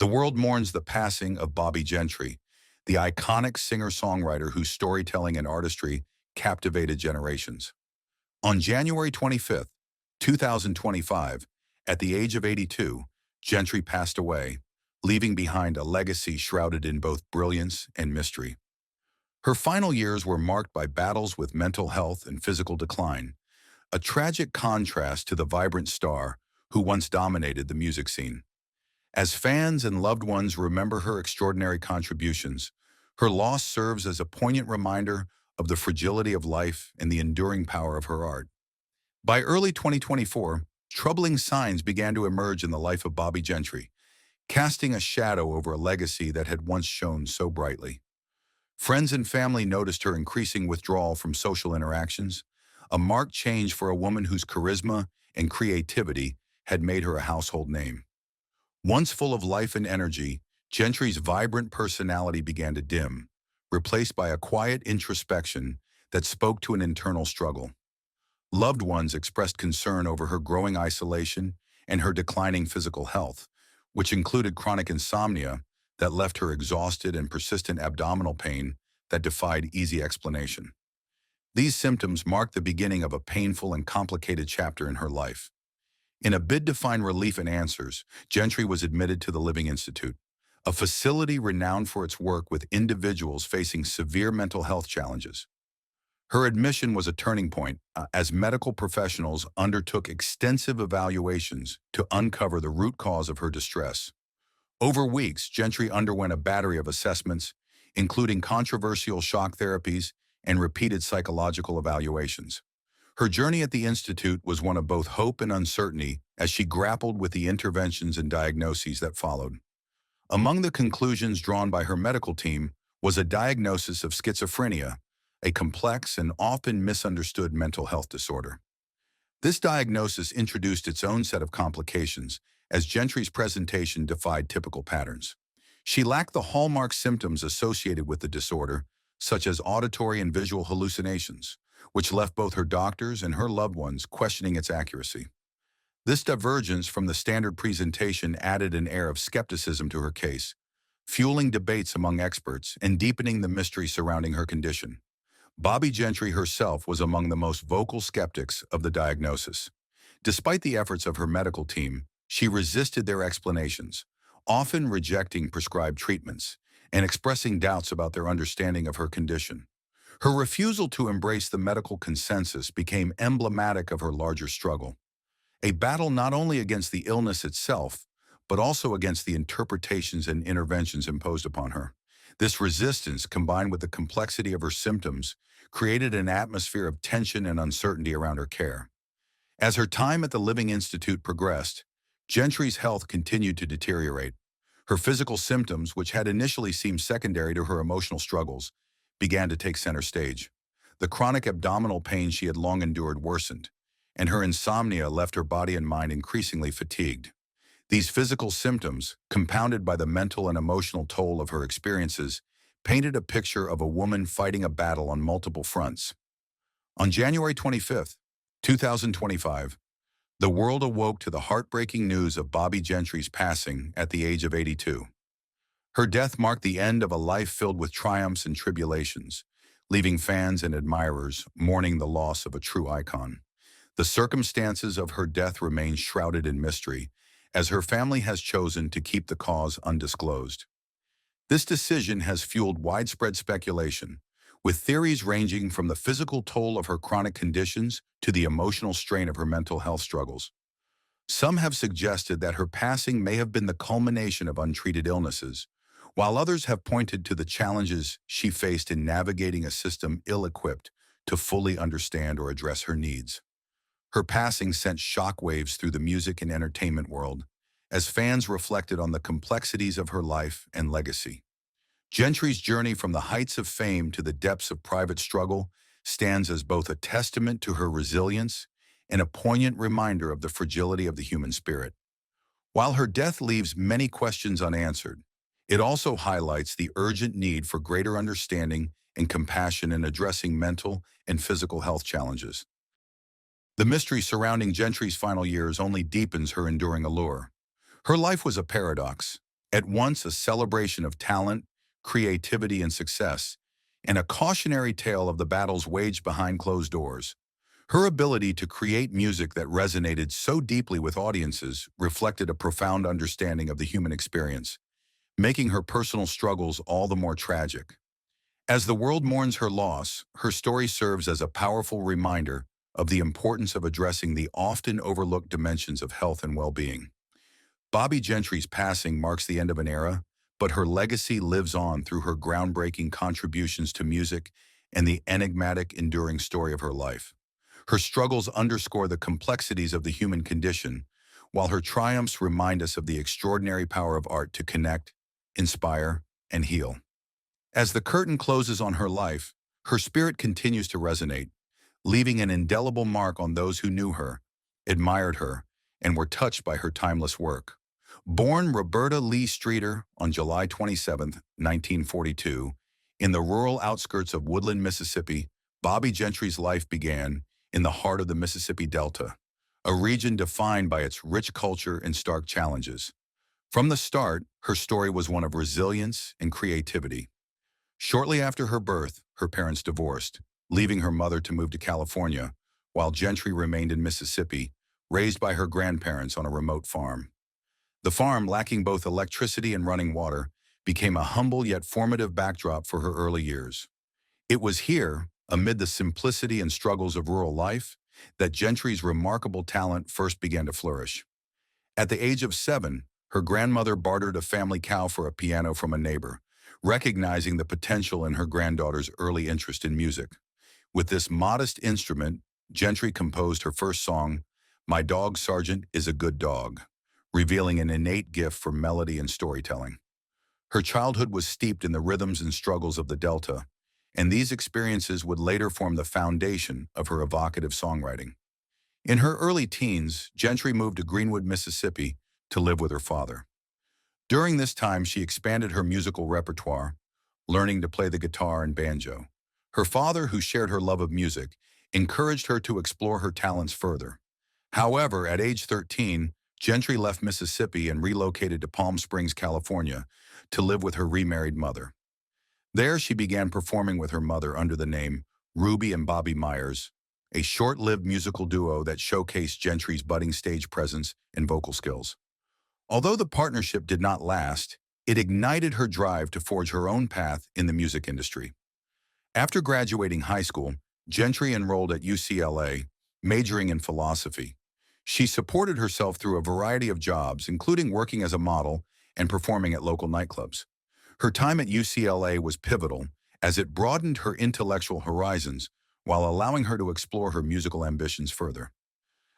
The world mourns the passing of Bobbie Gentry, the iconic singer-songwriter whose storytelling and artistry captivated generations. On January 25th, 2025, at the age of 82, Gentry passed away, leaving behind a legacy shrouded in both brilliance and mystery. Her final years were marked by battles with mental health and physical decline, a tragic contrast to the vibrant star who once dominated the music scene. As fans and loved ones remember her extraordinary contributions, her loss serves as a poignant reminder of the fragility of life and the enduring power of her art. By early 2024, troubling signs began to emerge in the life of Bobbie Gentry, casting a shadow over a legacy that had once shone so brightly. Friends and family noticed her increasing withdrawal from social interactions, a marked change for a woman whose charisma and creativity had made her a household name. Once full of life and energy, Gentry's vibrant personality began to dim, replaced by a quiet introspection that spoke to an internal struggle. Loved ones expressed concern over her growing isolation and her declining physical health, which included chronic insomnia that left her exhausted and persistent abdominal pain that defied easy explanation. These symptoms marked the beginning of a painful and complicated chapter in her life. In a bid to find relief and answers, Gentry was admitted to the Living Institute, a facility renowned for its work with individuals facing severe mental health challenges. Her admission was a turning point as medical professionals undertook extensive evaluations to uncover the root cause of her distress. Over weeks, Gentry underwent a battery of assessments, including controversial shock therapies and repeated psychological evaluations. Her journey at the Institute was one of both hope and uncertainty as she grappled with the interventions and diagnoses that followed. Among the conclusions drawn by her medical team was a diagnosis of schizophrenia, a complex and often misunderstood mental health disorder. This diagnosis introduced its own set of complications as Gentry's presentation defied typical patterns. She lacked the hallmark symptoms associated with the disorder, such as auditory and visual hallucinations, which left both her doctors and her loved ones questioning its accuracy. This divergence from the standard presentation added an air of skepticism to her case, fueling debates among experts and deepening the mystery surrounding her condition. Bobbie Gentry herself was among the most vocal skeptics of the diagnosis. Despite the efforts of her medical team, she resisted their explanations, often rejecting prescribed treatments and expressing doubts about their understanding of her condition. Her refusal to embrace the medical consensus became emblematic of her larger struggle, a battle not only against the illness itself, but also against the interpretations and interventions imposed upon her. This resistance, combined with the complexity of her symptoms, created an atmosphere of tension and uncertainty around her care. As her time at the Living Institute progressed, Gentry's health continued to deteriorate. Her physical symptoms, which had initially seemed secondary to her emotional struggles, began to take center stage. The chronic abdominal pain she had long endured worsened, and her insomnia left her body and mind increasingly fatigued. These physical symptoms, compounded by the mental and emotional toll of her experiences, painted a picture of a woman fighting a battle on multiple fronts. On January 25th, 2025, the world awoke to the heartbreaking news of Bobbie Gentry's passing at the age of 82. Her death marked the end of a life filled with triumphs and tribulations, leaving fans and admirers mourning the loss of a true icon. The circumstances of her death remain shrouded in mystery, as her family has chosen to keep the cause undisclosed. This decision has fueled widespread speculation, with theories ranging from the physical toll of her chronic conditions to the emotional strain of her mental health struggles. Some have suggested that her passing may have been the culmination of untreated illnesses, while others have pointed to the challenges she faced in navigating a system ill-equipped to fully understand or address her needs. Her passing sent shockwaves through the music and entertainment world, as fans reflected on the complexities of her life and legacy. Gentry's journey from the heights of fame to the depths of private struggle stands as both a testament to her resilience and a poignant reminder of the fragility of the human spirit. While her death leaves many questions unanswered, it also highlights the urgent need for greater understanding and compassion in addressing mental and physical health challenges. The mystery surrounding Gentry's final years only deepens her enduring allure. Her life was a paradox, at once a celebration of talent, creativity, and success, and a cautionary tale of the battles waged behind closed doors. Her ability to create music that resonated so deeply with audiences reflected a profound understanding of the human experience, making her personal struggles all the more tragic. As the world mourns her loss, her story serves as a powerful reminder of the importance of addressing the often overlooked dimensions of health and well-being. Bobbie Gentry's passing marks the end of an era, but her legacy lives on through her groundbreaking contributions to music and the enigmatic, enduring story of her life. Her struggles underscore the complexities of the human condition, while her triumphs remind us of the extraordinary power of art to connect, inspire, and heal. As the curtain closes on her life, her spirit continues to resonate, leaving an indelible mark on those who knew her, admired her, and were touched by her timeless work. Born Roberta Lee Streeter on July 27, 1942, in the rural outskirts of Woodland, Mississippi, Bobbie Gentry's life began in the heart of the Mississippi Delta, a region defined by its rich culture and stark challenges. From the start, her story was one of resilience and creativity. Shortly after her birth, her parents divorced, leaving her mother to move to California, while Gentry remained in Mississippi, raised by her grandparents on a remote farm. The farm, lacking both electricity and running water, became a humble yet formative backdrop for her early years. It was here, amid the simplicity and struggles of rural life, that Gentry's remarkable talent first began to flourish. At the age of 7, her grandmother bartered a family cow for a piano from a neighbor, recognizing the potential in her granddaughter's early interest in music. With this modest instrument, Gentry composed her first song, My Dog Sergeant is a Good Dog, revealing an innate gift for melody and storytelling. Her childhood was steeped in the rhythms and struggles of the Delta, and these experiences would later form the foundation of her evocative songwriting. In her early teens, Gentry moved to Greenwood, Mississippi, to live with her father. During this time, she expanded her musical repertoire, learning to play the guitar and banjo. Her father, who shared her love of music, encouraged her to explore her talents further. However, at age 13, Gentry left Mississippi and relocated to Palm Springs, California, to live with her remarried mother. There, she began performing with her mother under the name Ruby and Bobbie Myers, a short-lived musical duo that showcased Gentry's budding stage presence and vocal skills. Although the partnership did not last, it ignited her drive to forge her own path in the music industry. After graduating high school, Gentry enrolled at UCLA, majoring in philosophy. She supported herself through a variety of jobs, including working as a model and performing at local nightclubs. Her time at UCLA was pivotal, as it broadened her intellectual horizons while allowing her to explore her musical ambitions further.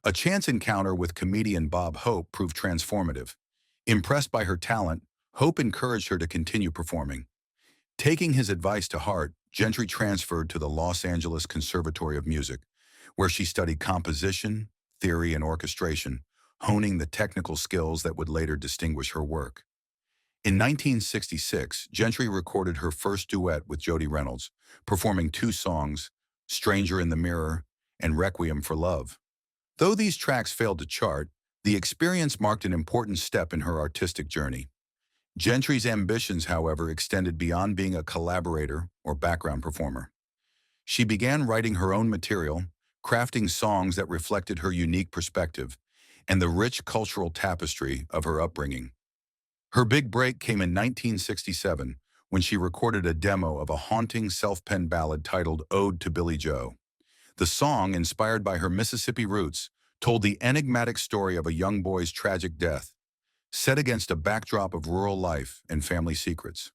A chance encounter with comedian Bob Hope proved transformative. Impressed by her talent, Hope encouraged her to continue performing. Taking his advice to heart, Gentry transferred to the Los Angeles Conservatory of Music, where she studied composition, theory, and orchestration, honing the technical skills that would later distinguish her work. In 1966, Gentry recorded her first duet with Jody Reynolds, performing 2 songs, Stranger in the Mirror and Requiem for Love. Though these tracks failed to chart, the experience marked an important step in her artistic journey. Gentry's ambitions, however, extended beyond being a collaborator or background performer. She began writing her own material, crafting songs that reflected her unique perspective and the rich cultural tapestry of her upbringing. Her big break came in 1967 when she recorded a demo of a haunting self-penned ballad titled Ode to Billie Joe. The song, inspired by her Mississippi roots, told the enigmatic story of a young boy's tragic death, set against a backdrop of rural life and family secrets.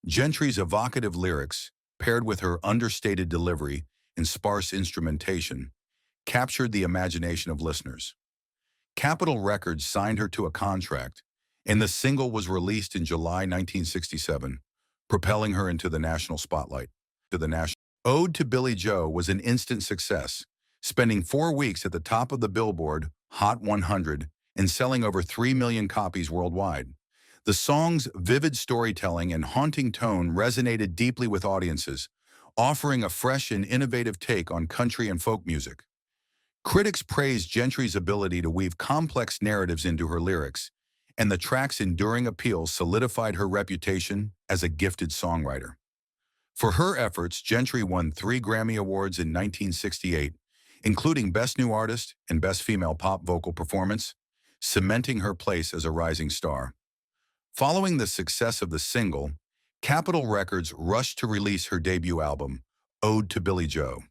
Gentry's evocative lyrics, paired with her understated delivery and sparse instrumentation, captured the imagination of listeners. Capitol Records signed her to a contract, and the single was released in July 1967, propelling her into the national spotlight. Ode to Billie Joe was an instant success, spending 4 weeks at the top of the Billboard Hot 100 and selling over 3 million copies worldwide. The song's vivid storytelling and haunting tone resonated deeply with audiences, offering a fresh and innovative take on country and folk music. Critics praised Gentry's ability to weave complex narratives into her lyrics, and the track's enduring appeal solidified her reputation as a gifted songwriter. For her efforts, Gentry won 3 Grammy Awards in 1968, including Best New Artist and Best Female Pop Vocal Performance, cementing her place as a rising star. Following the success of the single, Capitol Records rushed to release her debut album, Ode to Billie Joe.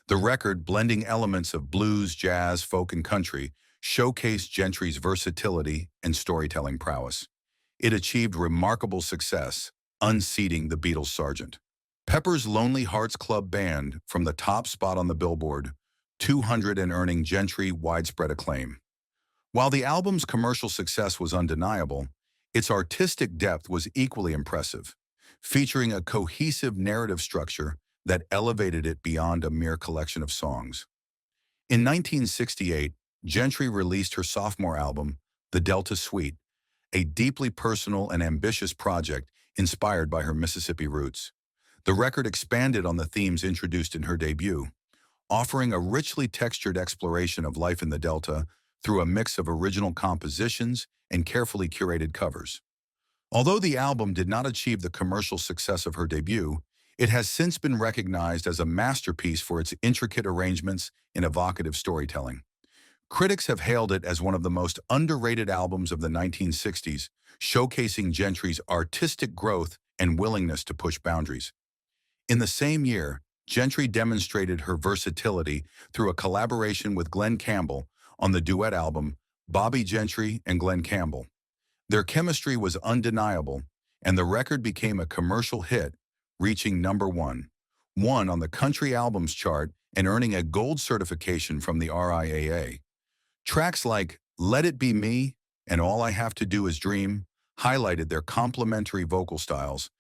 The record, blending elements of blues, jazz, folk, and country, showcased Gentry's versatility and storytelling prowess. It achieved remarkable success, unseating the Beatles' Sgt. Pepper's Lonely Hearts Club Band from the top spot on the Billboard 200 and earning Gentry widespread acclaim. While the album's commercial success was undeniable, its artistic depth was equally impressive, featuring a cohesive narrative structure that elevated it beyond a mere collection of songs. In 1968, Gentry released her sophomore album, The Delta Suite, a deeply personal and ambitious project inspired by her Mississippi roots. The record expanded on the themes introduced in her debut, offering a richly textured exploration of life in the Delta through a mix of original compositions and carefully curated covers. Although the album did not achieve the commercial success of her debut, it has since been recognized as a masterpiece for its intricate arrangements and evocative storytelling. Critics have hailed it as one of the most underrated albums of the 1960s, showcasing Gentry's artistic growth and willingness to push boundaries. In the same year, Gentry demonstrated her versatility through a collaboration with Glen Campbell on the duet album Bobbie Gentry and Glen Campbell. Their chemistry was undeniable, and the record became a commercial hit, reaching #1 on the country albums chart and earning a gold certification from the RIAA. Tracks like Let It Be Me and All I Have to Do Is Dream highlighted their complementary vocal styles,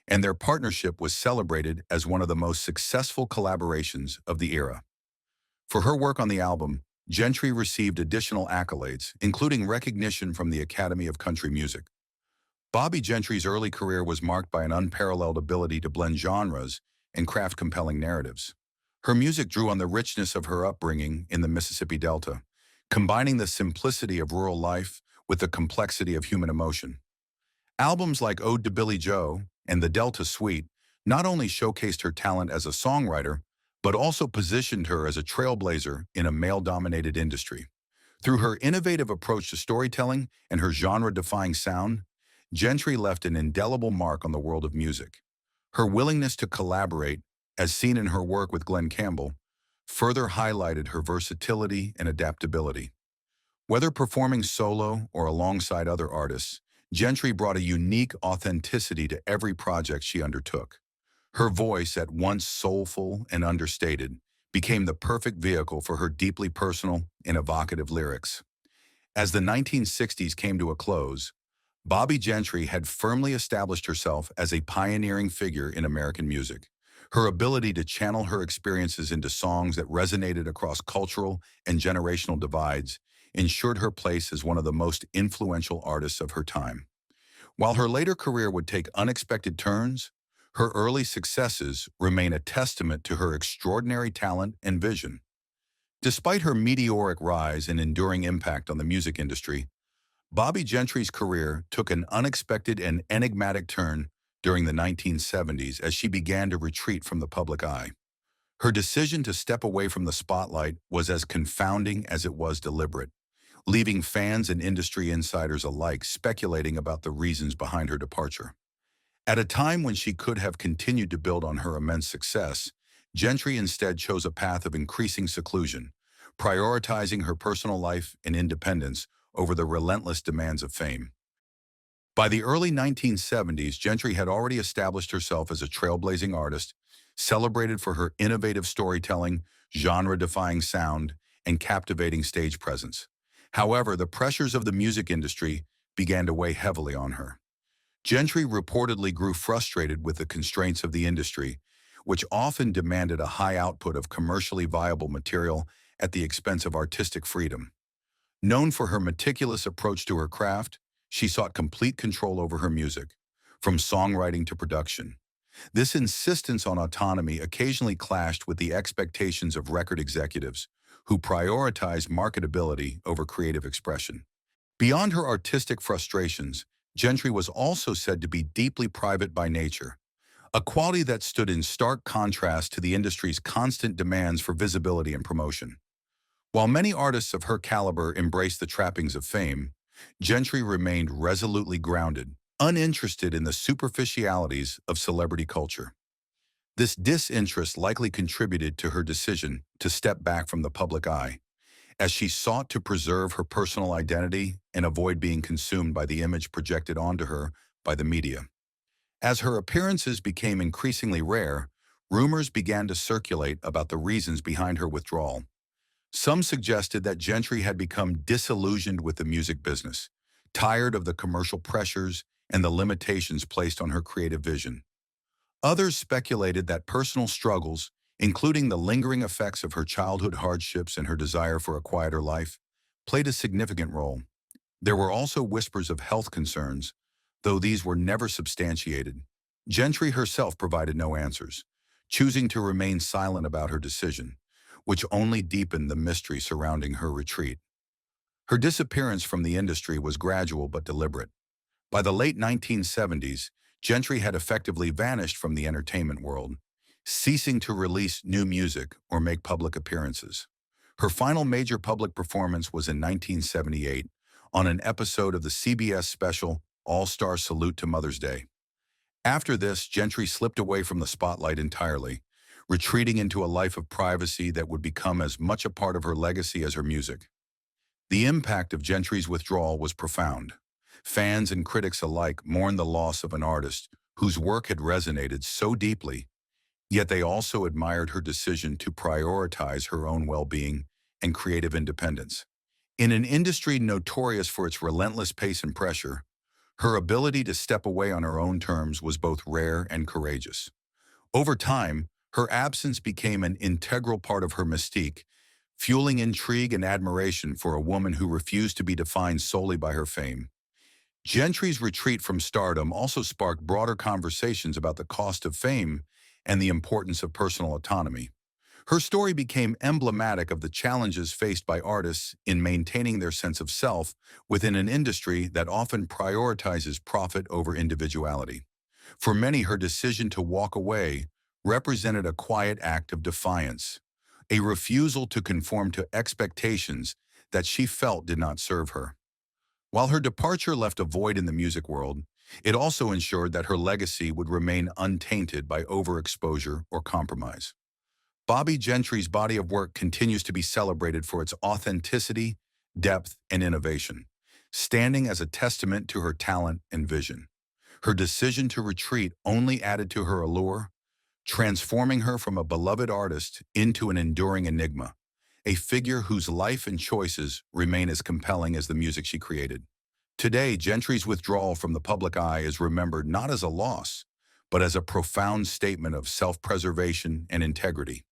and their partnership was celebrated as one of the most successful collaborations of the era. For her work on the album, Gentry received additional accolades, including recognition from the Academy of Country Music. Bobbie Gentry's early career was marked by an unparalleled ability to blend genres and craft compelling narratives. Her music drew on the richness of her upbringing in the Mississippi Delta, combining the simplicity of rural life with the complexity of human emotion. Albums like Ode to Billie Joe and The Delta Suite not only showcased her talent as a songwriter, but also positioned her as a trailblazer in a male-dominated industry. Through her innovative approach to storytelling and her genre-defying sound, Gentry left an indelible mark on the world of music. Her willingness to collaborate, as seen in her work with Glen Campbell, further highlighted her versatility and adaptability. Whether performing solo or alongside other artists, Gentry brought a unique authenticity to every project she undertook. Her voice, at once soulful and understated, became the perfect vehicle for her deeply personal and evocative lyrics. As the 1960s came to a close, Bobbie Gentry had firmly established herself as a pioneering figure in American music. Her ability to channel her experiences into songs that resonated across cultural and generational divides ensured her place as one of the most influential artists of her time. While her later career would take unexpected turns, her early successes remain a testament to her extraordinary talent and vision. Despite her meteoric rise and enduring impact on the music industry, Bobbie Gentry's career took an unexpected and enigmatic turn during the 1970s as she began to retreat from the public eye. Her decision to step away from the spotlight was as confounding as it was deliberate, leaving fans and industry insiders alike speculating about the reasons behind her departure. At a time when she could have continued to build on her immense success, Gentry instead chose a path of increasing seclusion, prioritizing her personal life and independence over the relentless demands of fame. By the early 1970s, Gentry had already established herself as a trailblazing artist, celebrated for her innovative storytelling, genre-defying sound, and captivating stage presence. However, the pressures of the music industry began to weigh heavily on her. Gentry reportedly grew frustrated with the constraints of the industry, which often demanded a high output of commercially viable material at the expense of artistic freedom. Known for her meticulous approach to her craft, she sought complete control over her music, from songwriting to production. This insistence on autonomy occasionally clashed with the expectations of record executives, who prioritized marketability over creative expression. Beyond her artistic frustrations, Gentry was also said to be deeply private by nature, a quality that stood in stark contrast to the industry's constant demands for visibility and promotion. While many artists of her caliber embraced the trappings of fame, Gentry remained resolutely grounded, uninterested in the superficialities of celebrity culture. This disinterest likely contributed to her decision to step back from the public eye, as she sought to preserve her personal identity and avoid being consumed by the image projected onto her by the media. As her appearances became increasingly rare, rumors began to circulate about the reasons behind her withdrawal. Some suggested that Gentry had become disillusioned with the music business, tired of the commercial pressures and the limitations placed on her creative vision. Others speculated that personal struggles, including the lingering effects of her childhood hardships and her desire for a quieter life, played a significant role. There were also whispers of health concerns, though these were never substantiated. Gentry herself provided no answers, choosing to remain silent about her decision, which only deepened the mystery surrounding her retreat. Her disappearance from the industry was gradual but deliberate. By the late 1970s, Gentry had effectively vanished from the entertainment world, ceasing to release new music or make public appearances. Her final major public performance was in 1978 on an episode of the CBS special All-Star Salute to Mother's Day. After this, Gentry slipped away from the spotlight entirely, retreating into a life of privacy that would become as much a part of her legacy as her music. The impact of Gentry's withdrawal was profound. Fans and critics alike mourned the loss of an artist whose work had resonated so deeply, yet they also admired her decision to prioritize her own well-being and creative independence. In an industry notorious for its relentless pace and pressure, her ability to step away on her own terms was both rare and courageous. Over time, her absence became an integral part of her mystique, fueling intrigue and admiration for a woman who refused to be defined solely by her fame. Gentry's retreat from stardom also sparked broader conversations about the cost of fame and the importance of personal autonomy. Her story became emblematic of the challenges faced by artists in maintaining their sense of self within an industry that often prioritizes profit over individuality. For many, her decision to walk away represented a quiet act of defiance, a refusal to conform to expectations that she felt did not serve her. While her departure left a void in the music world, it also ensured that her legacy would remain untainted by overexposure or compromise. Bobbie Gentry's body of work continues to be celebrated for its authenticity, depth, and innovation, standing as a testament to her talent and vision. Her decision to retreat only added to her allure, transforming her from a beloved artist into an enduring enigma, a figure whose life and choices remain as compelling as the music she created. Today, Gentry's withdrawal from the public eye is remembered not as a loss, but as a profound statement of self-preservation and integrity.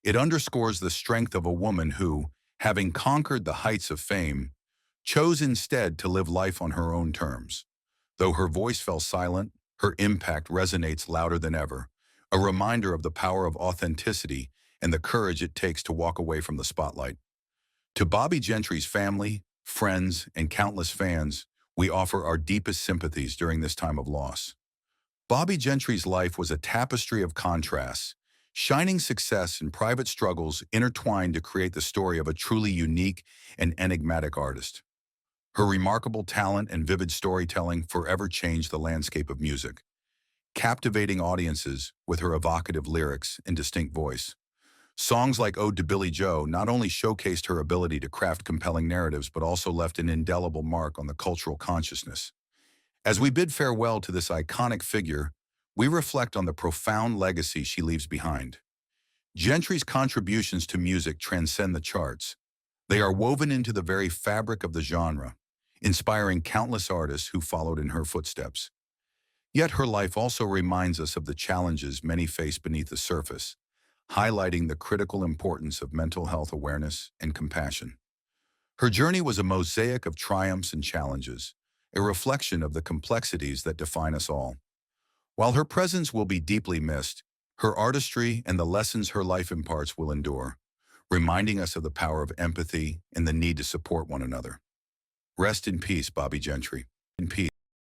It underscores the strength of a woman who, having conquered the heights of fame, chose instead to live life on her own terms. Though her voice fell silent, her impact resonates louder than ever, a reminder of the power of authenticity and the courage it takes to walk away from the spotlight. To Bobbie Gentry's family, friends, and countless fans, we offer our deepest sympathies during this time of loss. Bobbie Gentry's life was a tapestry of contrasts, shining success and private struggles intertwined to create the story of a truly unique and enigmatic artist. Her remarkable talent and vivid storytelling forever changed the landscape of music, captivating audiences with her evocative lyrics and distinct voice. Songs like Ode to Billie Joe not only showcased her ability to craft compelling narratives but also left an indelible mark on the cultural consciousness. As we bid farewell to this iconic figure, we reflect on the profound legacy she leaves behind. Gentry's contributions to music transcend the charts. They are woven into the very fabric of the genre, inspiring countless artists who followed in her footsteps. Yet her life also reminds us of the challenges many face beneath the surface, highlighting the critical importance of mental health awareness and compassion. Her journey was a mosaic of triumphs and challenges, a reflection of the complexities that define us all. While her presence will be deeply missed, her artistry and the lessons her life imparts will endure, reminding us of the power of empathy and the need to support one another. Rest in peace, Bobbie Gentry. In peace.